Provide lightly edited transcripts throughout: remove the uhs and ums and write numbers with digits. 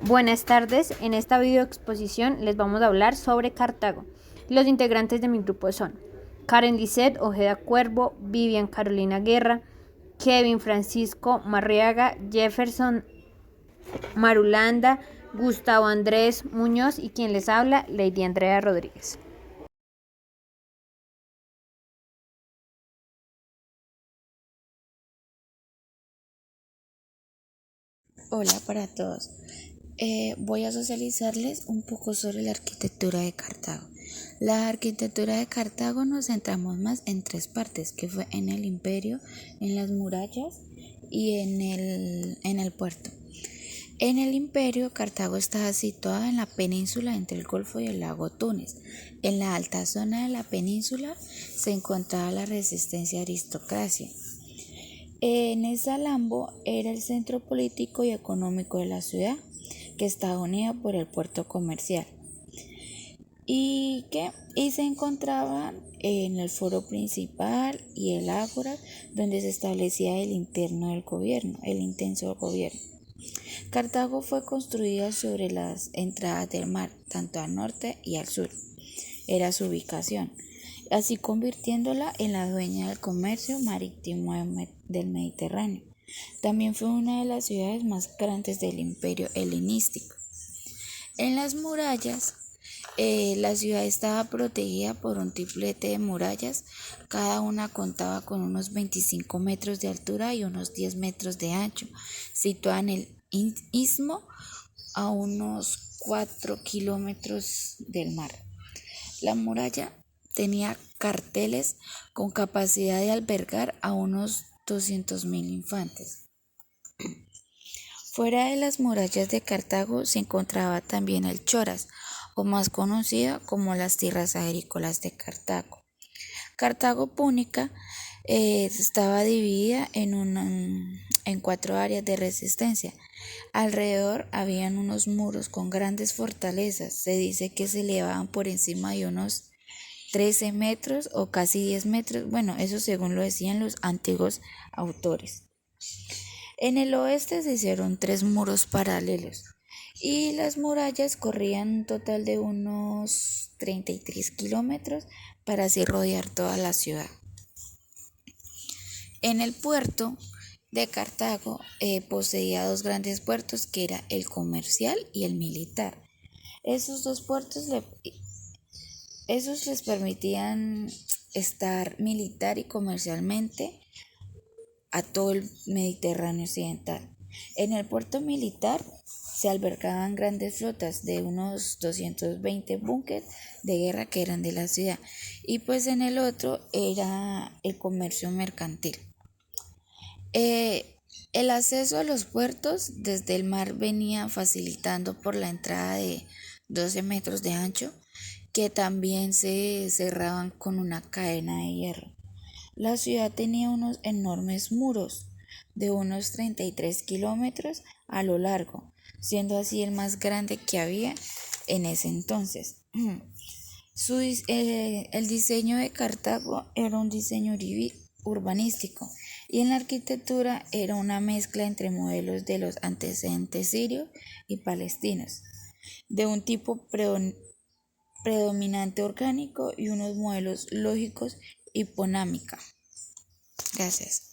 Buenas tardes, en esta video exposición les vamos a hablar sobre Cartago. Los integrantes de mi grupo son Karen Lisset Ojeda Cuervo, Vivian Carolina Guerra, Kevin Francisco Marriaga, Jefferson Marulanda, Gustavo Andrés Muñoz y quien les habla, Lady Andrea Rodríguez. Hola para todos. Voy a socializarles un poco sobre la arquitectura de Cartago. La arquitectura de Cartago nos centramos más en tres partes, que fue en el imperio, en las murallas y en el puerto. En el imperio, Cartago estaba situada en la península entre el Golfo y el lago Túnez. En la alta zona de la península se encontraba la resistencia aristocracia. En Lambo era el centro político y económico de la ciudad, que estaba unida por el puerto comercial y se encontraban en el foro principal y el ágora, donde se establecía el interno del gobierno, el intenso gobierno. Cartago fue construida sobre las entradas del mar, tanto al norte y al sur. Era su ubicación, así convirtiéndola en la dueña del comercio marítimo del Mediterráneo. También fue una de las ciudades más grandes del imperio helenístico. En las murallas, la ciudad estaba protegida por un triplete de murallas, cada una contaba con unos 25 metros de altura y unos 10 metros de ancho, situada en el istmo a unos 4 kilómetros del mar. La muralla tenía carteles con capacidad de albergar a unos 200.000 infantes. Fuera de las murallas de Cartago se encontraba también el Choras, o más conocida como las tierras agrícolas de Cartago. Cartago Púnica estaba dividida en 4 áreas de resistencia. Alrededor habían unos muros con grandes fortalezas. Se dice que se elevaban por encima de unos 13 metros o casi 10 metros. Bueno, eso según lo decían los antiguos autores. En el oeste se hicieron 3 muros paralelos y las murallas corrían un total de unos 33 kilómetros para así rodear toda la ciudad. En el puerto de Cartago poseía 2 grandes puertos, que era el comercial y el militar. Esos 2 puertos les permitían estar militar y comercialmente a todo el Mediterráneo occidental. En el puerto militar se albergaban grandes flotas de unos 220 búnkeres de guerra que eran de la ciudad, y pues en el otro era el comercio mercantil. El acceso a los puertos desde el mar venía facilitando por la entrada de 12 metros de ancho, que también se cerraban con una cadena de hierro. La ciudad tenía unos enormes muros de unos 33 kilómetros a lo largo, siendo así el más grande que había en ese entonces. El diseño de Cartago era un diseño urbanístico, y en la arquitectura era una mezcla entre modelos de los antecedentes sirios y palestinos, de un tipo predominante orgánico y unos modelos lógicos hiponámica. Gracias.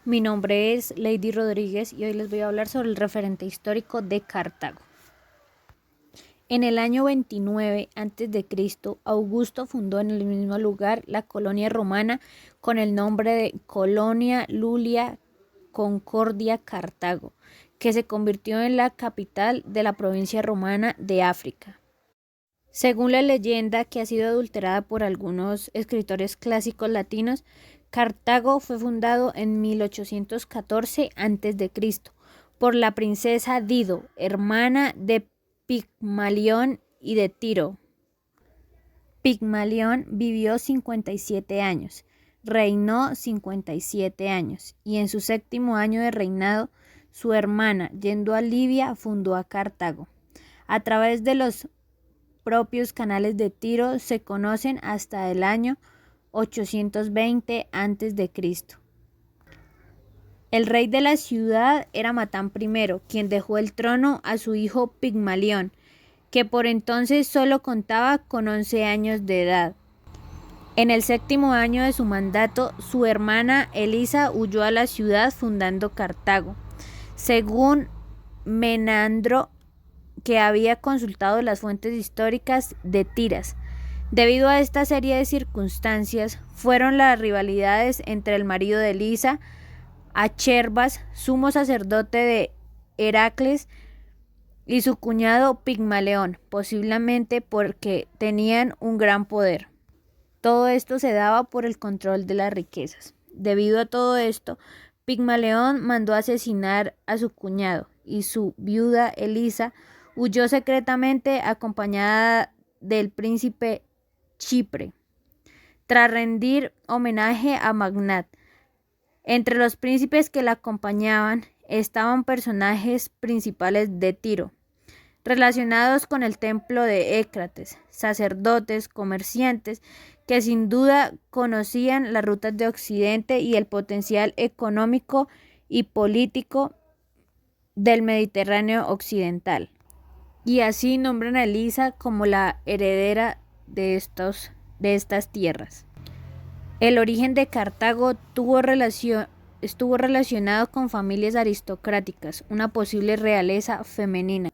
Mi nombre es Lady Rodríguez y hoy les voy a hablar sobre el referente histórico de Cartago. En el año 29 a.C., Augusto fundó en el mismo lugar la colonia romana con el nombre de Colonia Lulia Concordia Cartago, que se convirtió en la capital de la provincia romana de África. Según la leyenda, que ha sido adulterada por algunos escritores clásicos latinos, Cartago fue fundado en 1814 a.C. por la princesa Dido, hermana de Pigmalión y de Tiro. Pigmalión vivió 57 años, reinó 57 años, y en su 7º año de reinado, su hermana, yendo a Libia, fundó a Cartago. A través de los propios canales de Tiro se conocen hasta el año 820 a.C. El rey de la ciudad era Matán I, quien dejó el trono a su hijo Pigmalión, que por entonces solo contaba con 11 años de edad. En el 7º año de su mandato, su hermana Elisa huyó a la ciudad fundando Cartago. Según Menandro, que había consultado las fuentes históricas de Tiras. Debido a esta serie de circunstancias, fueron las rivalidades entre el marido de Elisa, Acherbas, sumo sacerdote de Heracles, y su cuñado Pigmalión, posiblemente porque tenían un gran poder. Todo esto se daba por el control de las riquezas. Debido a todo esto, Pigmalión mandó asesinar a su cuñado y su viuda Elisa huyó secretamente acompañada del príncipe Chipre, tras rendir homenaje a Magnat. Entre los príncipes que la acompañaban estaban personajes principales de Tiro, relacionados con el templo de Écrates, sacerdotes, comerciantes, que sin duda conocían las rutas de Occidente y el potencial económico y político del Mediterráneo occidental. Y así nombran a Elisa como la heredera de estas tierras. El origen de Cartago estuvo relacionado con familias aristocráticas, una posible realeza femenina.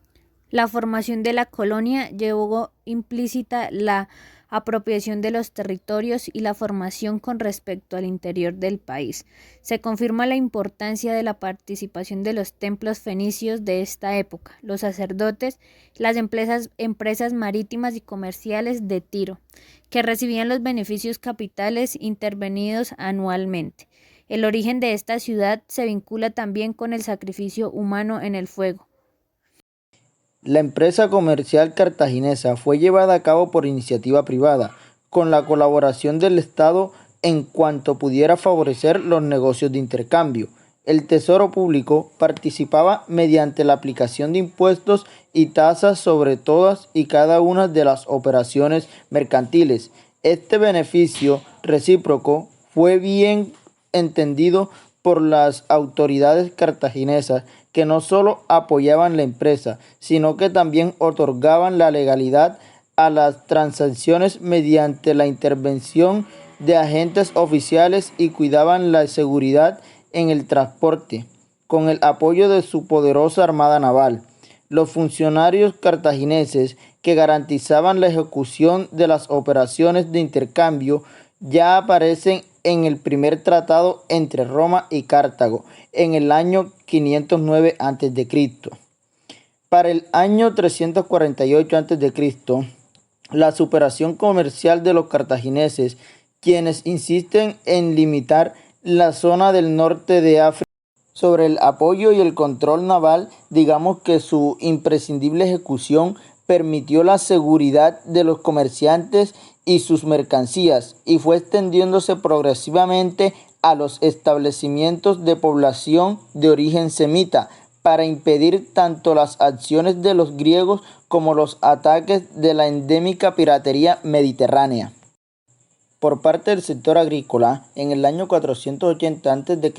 La formación de la colonia llevó implícita la apropiación de los territorios y la formación con respecto al interior del país. Se confirma la importancia de la participación de los templos fenicios de esta época, los sacerdotes, las empresas marítimas y comerciales de Tiro, que recibían los beneficios capitales intervenidos anualmente. El origen de esta ciudad se vincula también con el sacrificio humano en el fuego. La empresa comercial cartaginesa fue llevada a cabo por iniciativa privada, con la colaboración del Estado en cuanto pudiera favorecer los negocios de intercambio. El Tesoro Público participaba mediante la aplicación de impuestos y tasas sobre todas y cada una de las operaciones mercantiles. Este beneficio recíproco fue bien entendido por las autoridades cartaginesas, que no solo apoyaban la empresa, sino que también otorgaban la legalidad a las transacciones mediante la intervención de agentes oficiales y cuidaban la seguridad en el transporte, con el apoyo de su poderosa armada naval. Los funcionarios cartagineses que garantizaban la ejecución de las operaciones de intercambio ya aparecen en el primer tratado entre Roma y Cartago en el año 509 a.C. Para el año 348 a.C., la superación comercial de los cartagineses, quienes insisten en limitar la zona del norte de África. Sobre el apoyo y el control naval, digamos que su imprescindible ejecución permitió la seguridad de los comerciantes y sus mercancías, y fue extendiéndose progresivamente a los establecimientos de población de origen semita, para impedir tanto las acciones de los griegos como los ataques de la endémica piratería mediterránea. Por parte del sector agrícola, en el año 480 a.C.,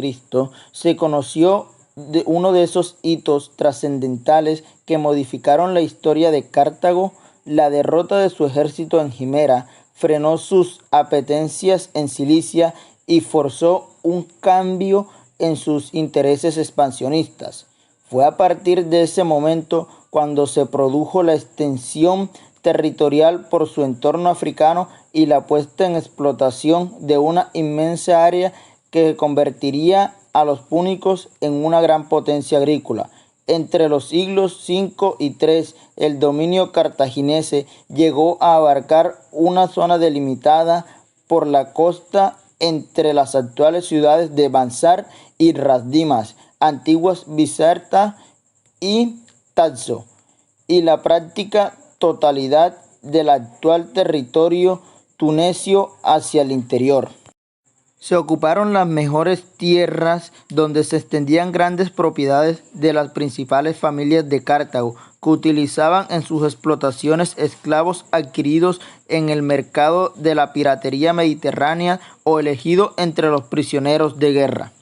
se conoció de uno de esos hitos trascendentales que modificaron la historia de Cartago. La derrota de su ejército en Himera frenó sus apetencias en Cilicia y forzó un cambio en sus intereses expansionistas. Fue a partir de ese momento cuando se produjo la extensión territorial por su entorno africano y la puesta en explotación de una inmensa área que convertiría a los púnicos en una gran potencia agrícola. Entre los siglos V y III, el dominio cartaginese llegó a abarcar una zona delimitada por la costa entre las actuales ciudades de Bansar y Ras Dimas, antiguas Bizerta y Taxo, y la práctica totalidad del actual territorio tunesio hacia el interior. Se ocuparon las mejores tierras donde se extendían grandes propiedades de las principales familias de Cartago, que utilizaban en sus explotaciones esclavos adquiridos en el mercado de la piratería mediterránea o elegidos entre los prisioneros de guerra.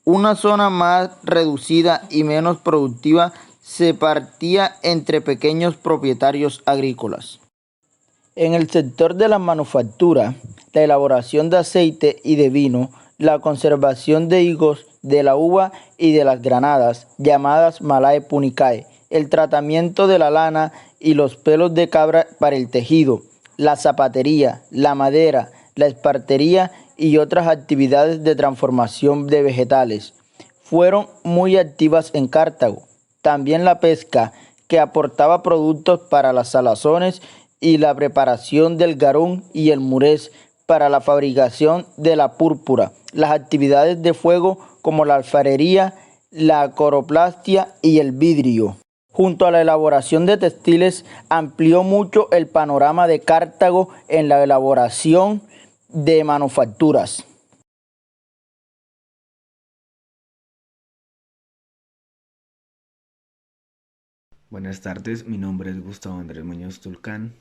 Una zona más reducida y menos productiva se partía entre pequeños propietarios agrícolas. En el sector de la manufactura, la elaboración de aceite y de vino, la conservación de higos, de la uva y de las granadas, llamadas Malae Punicae, el tratamiento de la lana y los pelos de cabra para el tejido, la zapatería, la madera, la espartería y otras actividades de transformación de vegetales fueron muy activas en Cartago. También la pesca, que aportaba productos para las salazones y la preparación del garum y el murés para la fabricación de la púrpura, las actividades de fuego como la alfarería, la coroplastia y el vidrio. Junto a la elaboración de textiles, amplió mucho el panorama de Cartago en la elaboración de manufacturas. Buenas tardes, mi nombre es Gustavo Andrés Muñoz Tulcán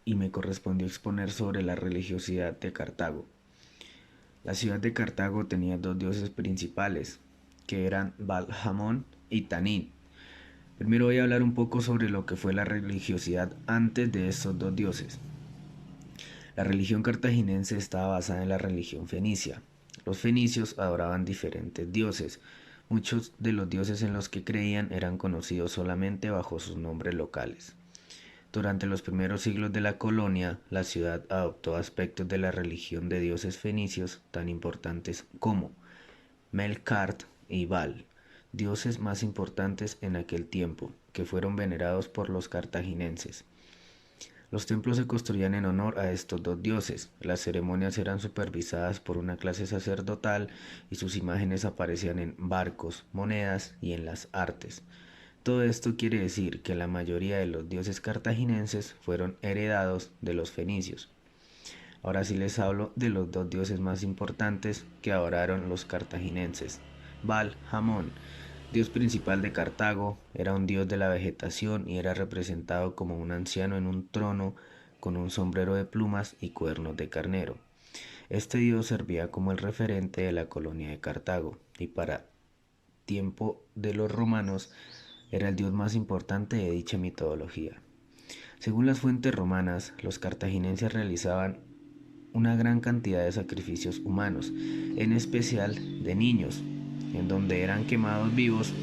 y me correspondió exponer sobre la religiosidad de Cartago. La ciudad de Cartago tenía dos dioses principales, que eran Baal-Hamón y Tanit. Primero voy a hablar un poco sobre lo que fue la religiosidad antes de estos dos dioses. La religión cartaginense estaba basada en la religión fenicia. Los fenicios adoraban diferentes dioses. Muchos de los dioses en los que creían eran conocidos solamente bajo sus nombres locales. Durante los primeros siglos de la colonia, la ciudad adoptó aspectos de la religión de dioses fenicios tan importantes como Melkart y Baal, dioses más importantes en aquel tiempo, que fueron venerados por los cartaginenses. Los templos se construían en honor a estos dos dioses. Las ceremonias eran supervisadas por una clase sacerdotal y sus imágenes aparecían en barcos, monedas y en las artes. Todo esto quiere decir que la mayoría de los dioses cartaginenses fueron heredados de los fenicios. Ahora sí les hablo de los dos dioses más importantes que adoraron los cartaginenses. Baal-Hamón, dios principal de Cartago, era un dios de la vegetación y era representado como un anciano en un trono con un sombrero de plumas y cuernos de carnero. Este dios servía como el referente de la colonia de Cartago y para tiempo de los romanos era el dios más importante de dicha mitología. Según las fuentes romanas, los cartaginenses realizaban una gran cantidad de sacrificios humanos, en especial de niños, en donde eran quemados vivos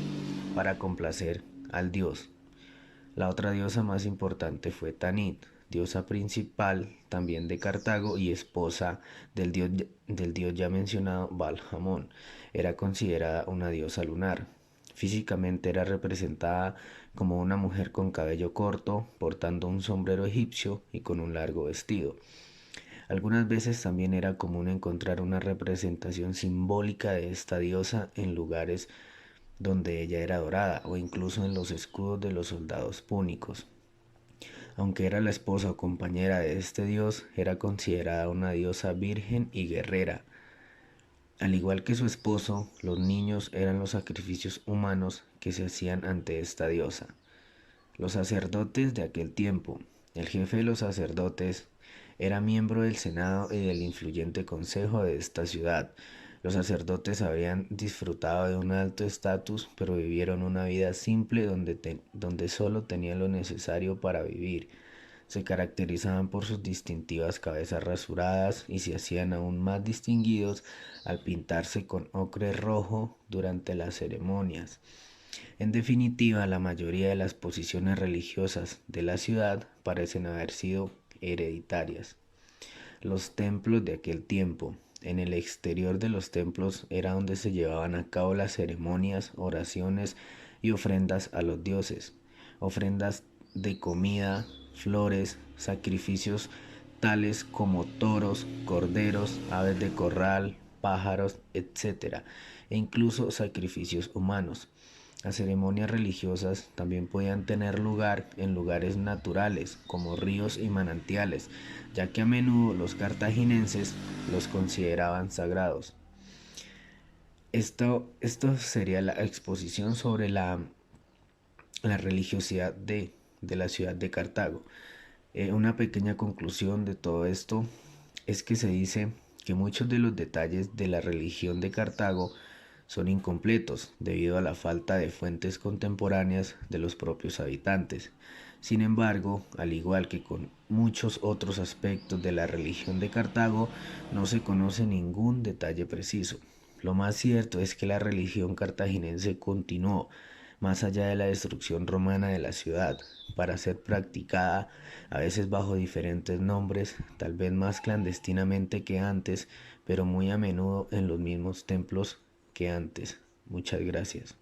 para complacer al dios. La otra diosa más importante fue Tanit, diosa principal también de Cartago y esposa del dios ya mencionado Baal-Hamón. Era considerada una diosa lunar. Físicamente era representada como una mujer con cabello corto, portando un sombrero egipcio y con un largo vestido. Algunas veces también era común encontrar una representación simbólica de esta diosa en lugares donde ella era adorada o incluso en los escudos de los soldados púnicos. Aunque era la esposa o compañera de este dios, era considerada una diosa virgen y guerrera. Al igual que su esposo, los niños eran los sacrificios humanos que se hacían ante esta diosa. Los sacerdotes de aquel tiempo. El jefe de los sacerdotes era miembro del Senado y del influyente consejo de esta ciudad. Los sacerdotes habían disfrutado de un alto estatus, pero vivieron una vida simple donde solo tenían lo necesario para vivir. Se caracterizaban por sus distintivas cabezas rasuradas y se hacían aún más distinguidos al pintarse con ocre rojo durante las ceremonias. En definitiva, la mayoría de las posiciones religiosas de la ciudad parecen haber sido hereditarias. Los templos de aquel tiempo. En el exterior de los templos era donde se llevaban a cabo las ceremonias, oraciones y ofrendas a los dioses. Ofrendas de comida, flores, sacrificios tales como toros, corderos, aves de corral, pájaros, etc. E incluso sacrificios humanos. Las ceremonias religiosas también podían tener lugar en lugares naturales, como ríos y manantiales, ya que a menudo los cartaginenses los consideraban sagrados. Esto sería la exposición sobre la la religiosidad de la ciudad de Cartago. Una pequeña conclusión de todo esto es que se dice que muchos de los detalles de la religión de Cartago son incompletos debido a la falta de fuentes contemporáneas de los propios habitantes. Sin embargo, al igual que con muchos otros aspectos de la religión de Cartago, no se conoce ningún detalle preciso. Lo más cierto es que la religión cartaginense continuó más allá de la destrucción romana de la ciudad, para ser practicada a veces bajo diferentes nombres, tal vez más clandestinamente que antes, pero muy a menudo en los mismos templos que antes. Muchas gracias.